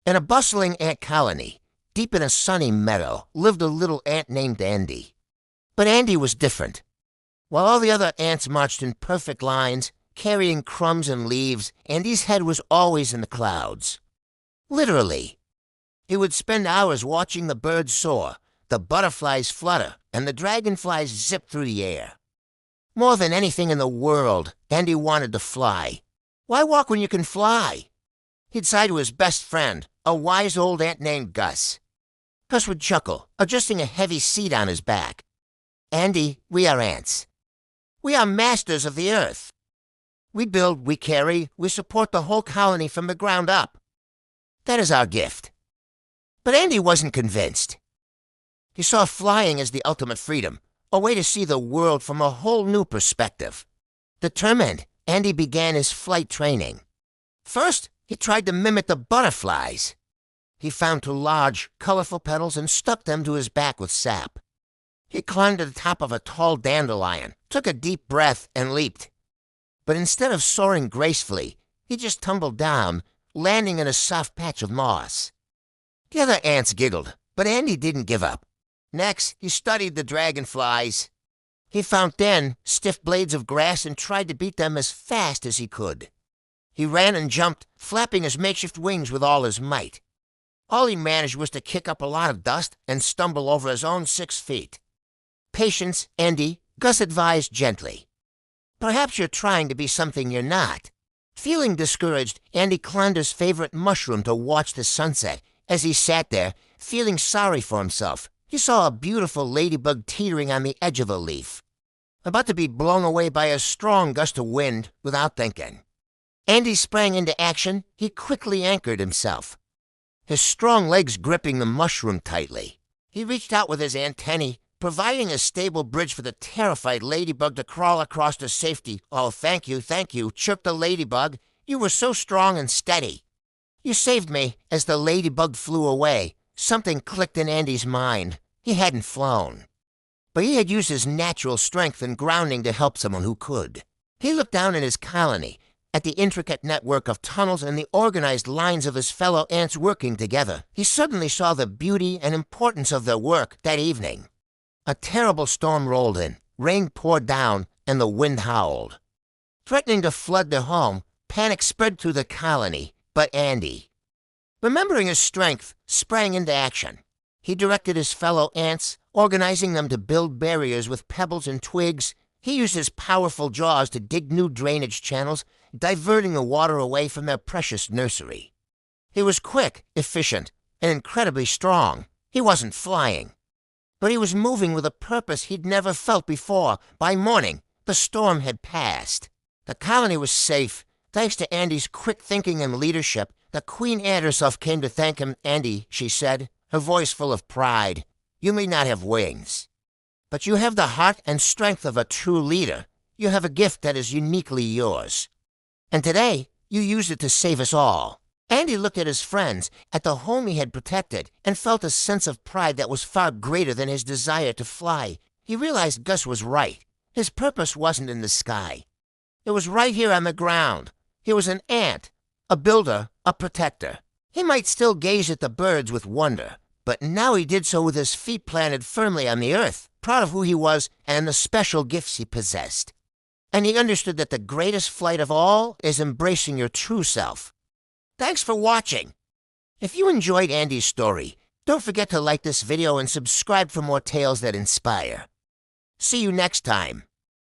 In a bustling ant colony, deep in a sunny meadow, lived a little ant named Andy. But Andy was different. While all the other ants marched in perfect lines, carrying crumbs and leaves, Andy's head was always in the clouds. Literally. He would spend hours watching the birds soar, the butterflies flutter, and the dragonflies zip through the air. More than anything in the world, Andy wanted to fly. Why walk when you can fly? He'd sigh to his best friend, a wise old ant named Gus. Gus would chuckle, adjusting a heavy seat on his back. Andy, we are ants. We are masters of the earth. We build, we carry, we support the whole colony from the ground up. That is our gift. But Andy wasn't convinced. He saw flying as the ultimate freedom, a way to see the world from a whole new perspective. Determined, Andy began his flight training. First, he tried to mimic the butterflies. He found two large, colorful petals and stuck them to his back with sap. He climbed to the top of a tall dandelion, took a deep breath, and leaped. But instead of soaring gracefully, he just tumbled down, landing in a soft patch of moss. The other ants giggled, but Andy didn't give up. Next, he studied the dragonflies. He found thin, stiff blades of grass and tried to beat them as fast as he could. He ran and jumped, flapping his makeshift wings with all his might. All he managed was to kick up a lot of dust and stumble over his own 6 feet. Patience, Andy, Gus advised gently. Perhaps you're trying to be something you're not. Feeling discouraged, Andy climbed his favorite mushroom to watch the sunset. As he sat there, feeling sorry for himself, he saw a beautiful ladybug teetering on the edge of a leaf, about to be blown away by a strong gust of wind without thinking. Andy sprang into action. He quickly anchored himself, his strong legs gripping the mushroom tightly. He reached out with his antennae, providing a stable bridge for the terrified ladybug to crawl across to safety. "Oh, thank you," chirped the ladybug. "You were so strong and steady." "You saved me." As the ladybug flew away, something clicked in Andy's mind. He hadn't flown, but he had used his natural strength and grounding to help someone who could. He looked down at his colony, at the intricate network of tunnels and the organized lines of his fellow ants working together. He suddenly saw the beauty and importance of their work that evening. A terrible storm rolled in, rain poured down, and the wind howled. Threatening to flood their home, panic spread through the colony, but Andy, remembering his strength, sprang into action. He directed his fellow ants, organizing them to build barriers with pebbles and twigs. He used his powerful jaws to dig new drainage channels, diverting the water away from their precious nursery. He was quick, efficient, and incredibly strong. He wasn't flying, but he was moving with a purpose he'd never felt before. By morning, the storm had passed. The colony was safe, thanks to Andy's quick thinking and leadership. The Queen Ant herself came to thank him. "Andy," she said, her voice full of pride, "you may not have wings, but you have the heart and strength of a true leader. You have a gift that is uniquely yours. And today, you used it to save us all." Andy looked at his friends, at the home he had protected, and felt a sense of pride that was far greater than his desire to fly. He realized Gus was right. His purpose wasn't in the sky. It was right here on the ground. He was an ant, a builder, a protector. He might still gaze at the birds with wonder, but now he did so with his feet planted firmly on the earth, proud of who he was and the special gifts he possessed. And he understood that the greatest flight of all is embracing your true self. Thanks for watching. If you enjoyed Andy's story, don't forget to like this video and subscribe for more tales that inspire. See you next time.